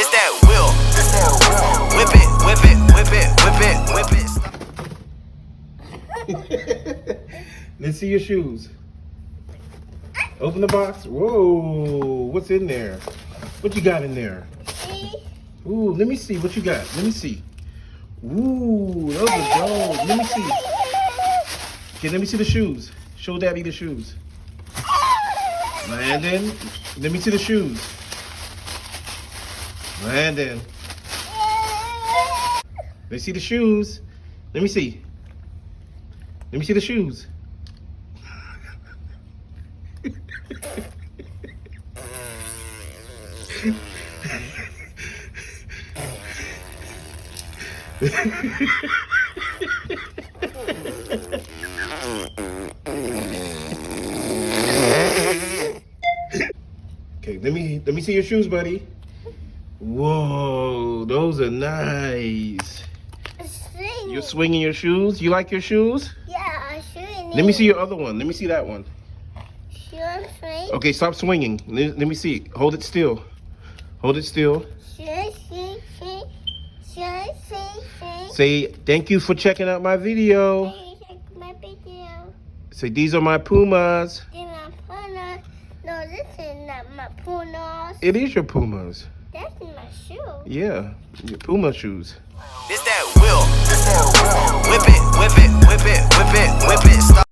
It's that wheel. Whip it, whip it, whip it, whip it, whip it. Let's see your shoes. Open the box. Whoa, what's in there? What you got in there? Ooh, let me see what you got. Let me see. Ooh, those are gold. Let me see. Okay, let me see the shoes. Show Daddy the shoes. Landon, let me see the shoes. Landon. Let me see the shoes. Let me see. Let me see the shoes. Okay, let me see your shoes, buddy. Whoa, those are nice. You're swinging your shoes? You like your shoes? Yeah, I'm swinging. Let me see your other one. Let me see that one. Sure, swing. Okay, stop swinging. Let me see. Hold it still. Hold it still. Sure, swing, swing. Sure, swing, swing. Say, thank you for checking out my video. My video. Say, these are my Pumas. They're my Pumas. No, this is not my Pumas. It is your Pumas. That's my shoe. Yeah, your Puma shoes. It's that wheel. Whip it, whip it, whip it, whip it, whip it. Stop.